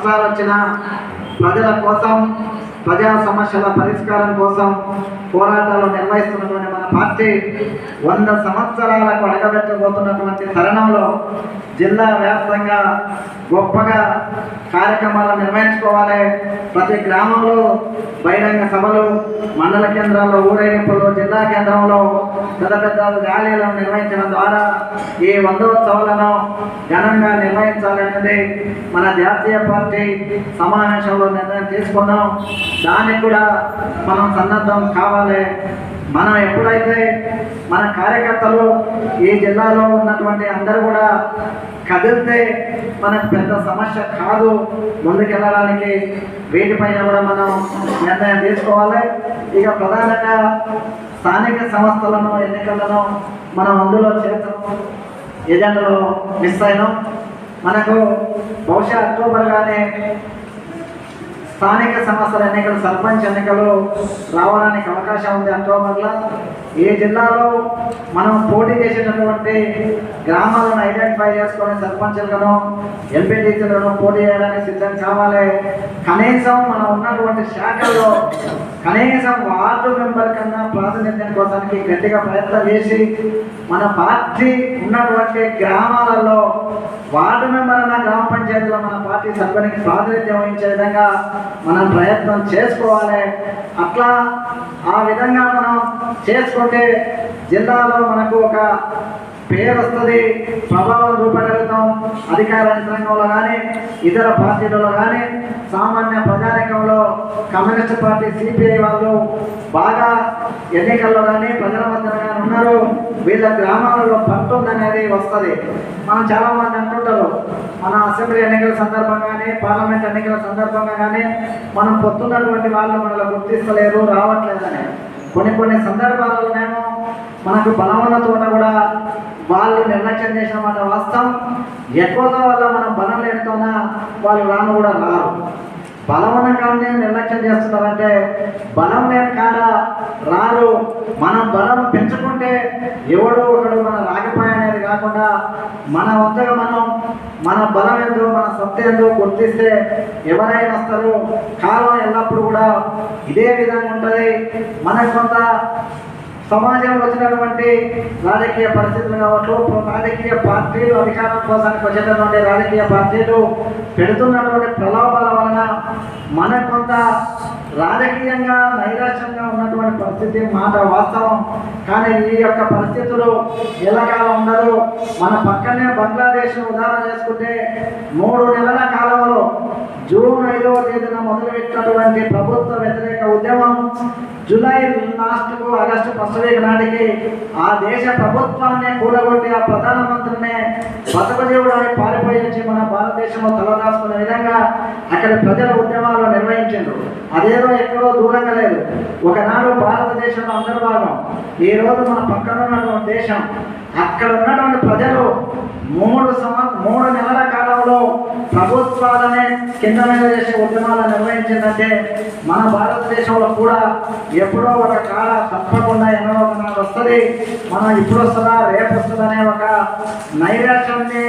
సంవత్సరాలు వచ్చినా ప్రజల కోసం, ప్రజా సమస్యల పరిష్కారం కోసం పోరాటాలు నిర్వహిస్తున్నటువంటి మన పార్టీ 100 సంవత్సరాలకు అడగబెట్టబోతున్నటువంటి తరుణంలో జిల్లా వ్యాప్తంగా గొప్పగా కార్యక్రమాలు నిర్వహించుకోవాలి. ప్రతి గ్రామంలో బహిరంగ సభలు, మండల కేంద్రాల్లో ఊరేగింపులు, జిల్లా కేంద్రంలో పెద్ద పెద్ద ర్యాలీలను నిర్వహించడం ద్వారా ఈ 100వ ఉత్సవాలను ఘనంగా నిర్వహించాలనేది మన జాతీయ పార్టీ సమావేశంలో నిర్ణయం తీసుకున్నాం. దానికి కూడా మనం సన్నద్ధం కావాలి. మనం ఎప్పుడైతే మన కార్యకర్తలు ఈ జిల్లాలో ఉన్నటువంటి అందరూ కూడా కదిలితే మనకు పెద్ద సమస్య కాదు ముందుకెళ్ళడానికి. వీటిపైన కూడా మనం నిర్ణయం తీసుకోవాలి. ఇక ప్రధానంగా స్థానిక సంస్థలను, ఎన్నికలను మనం అందులో చేర్చడం ఎజెండాలో మిస్ అయినాం. మనకు బహుశా అక్టోబర్గానే స్థానిక సంస్థల ఎన్నికలు, సర్పంచ్ ఎన్నికలు రావడానికి అవకాశం ఉంది అక్టోబర్లో. ఏ జిల్లాలో మనం పోటీ చేసేటటువంటి గ్రామాలను ఐడెంటిఫై చేసుకొని సర్పంచులను, ఎంపీటీసీలను పోటీ చేయడానికి సిద్ధం కావాలి. కనీసం మనం ఉన్నటువంటి శాఖల్లో కనీసం వార్డు మెంబర్ కన్నా ప్రాతినిధ్యం కోసానికి గట్టిగా ప్రయత్నం చేసి మన పార్టీ ఉన్నటువంటి గ్రామాలలో వార్డు మెంబర్ అన్న గ్రామ పంచాయతీలో మన పార్టీ సభ్యునికి ప్రాతినిధ్యం వహించే విధంగా మనం ప్రయత్నం చేసుకోవాలి. అట్లా ఆ విధంగా మనం చేసుకుంటే జిల్లాలో మనకు ఒక పేరు వస్తుంది, ప్రభావం చూపగలుగుతాం. అధికార యంత్రాంగంలో కానీ, ఇతర పార్టీలలో కానీ, సామాన్య ప్రజానికంలో కమ్యూనిస్ట్ పార్టీ సిపిఐ వాళ్ళు బాగా ఎన్నికల్లో కానీ ప్రజల మధ్యన కానీ ఉన్నారు. వీళ్ళ గ్రామాలలో పట్టుంది అనేది వస్తుంది. మనం చాలామంది అంటుంటారు, మన అసెంబ్లీ ఎన్నికల సందర్భంగానే, పార్లమెంట్ ఎన్నికల సందర్భంగా కానీ మనం పొత్తున్నటువంటి వాళ్ళు మనల్ని గుర్తిస్తలేరు, రావట్లేదని. కొన్ని సందర్భాలలోనేమో మనకు బలం ఉన్న చోట కూడా వాళ్ళు నిర్లక్ష్యం చేసిన మాట వాస్తవం. ఎక్కువగా వల్ల మనం బలం లేనితోనా వాళ్ళు రాను కూడా రారు. బలం ఉన్న కాడనే నిర్లక్ష్యం చేస్తున్నారంటే బలం లేని కాడ రారు. మనం బలం పెంచుకుంటే ఎవడో ఒకడు మన రాకపోయా అనేది కాకుండా మన వద్దగా మనం మన బలం ఏందో, మన సత్త ఏందో గుర్తిస్తే ఎవరైనా వస్తారు. కాలం ఎల్లప్పుడూ కూడా ఇదే విధంగా ఉంటుంది. మనకు కొంత సమాజంలో వచ్చినటువంటి రాజకీయ పరిస్థితులు కావచ్చు, రాజకీయ పార్టీలు అధికారం కోసానికి వచ్చేటటువంటి రాజకీయ పార్టీలు పెడుతున్నటువంటి ప్రలోభాల వలన మనకు కొంత రాజకీయంగా నైరాశ్యంగా ఉన్నటువంటి పరిస్థితి మాట వాస్తవం. కానీ ఈ యొక్క పరిస్థితులు ఎలాకాలం ఉండదు. మన పక్కనే బంగ్లాదేశ్ ఉదాహరణ చేసుకుంటే 3 నెలల కాలంలో జూన్ 5వ తేదీన మొదలుపెట్టినటువంటి ప్రభుత్వ వ్యతిరేక ఉద్యమం జూలై లాస్ట్కు ఆగస్టు ఫస్ట్ వీక్ నాటికి ఆ దేశ ప్రభుత్వాన్ని కూడగొట్టి ఆ ప్రధానమంత్రిని బతకజీవుడు అని పారిపోయి వచ్చి మన భారతదేశంలో తలదాచుకునే విధంగా అక్కడ ప్రజల ఉద్యమాలు నిర్వహించారు. అదేదో ఎక్కడో దూరంగా లేదు. ఒకనాడు భారతదేశంలో అంతర్భాగం, ఈ రోజు మన పక్కన ఉన్నటువంటి దేశం. అక్కడ ఉన్నటువంటి ప్రజలు 3 నెలల కాలంలో ప్రభుత్వాలనే కింద మీద చేసే ఉద్యమాలు నిర్వహించిందంటే మన భారతదేశంలో కూడా ఎప్పుడో ఒక కాల తప్పకుండా ఎన్నో ఒక నాడు వస్తుంది. మనం ఇప్పుడు వస్తుందా రేపు వస్తుందనే ఒక నైరాశ్యాన్ని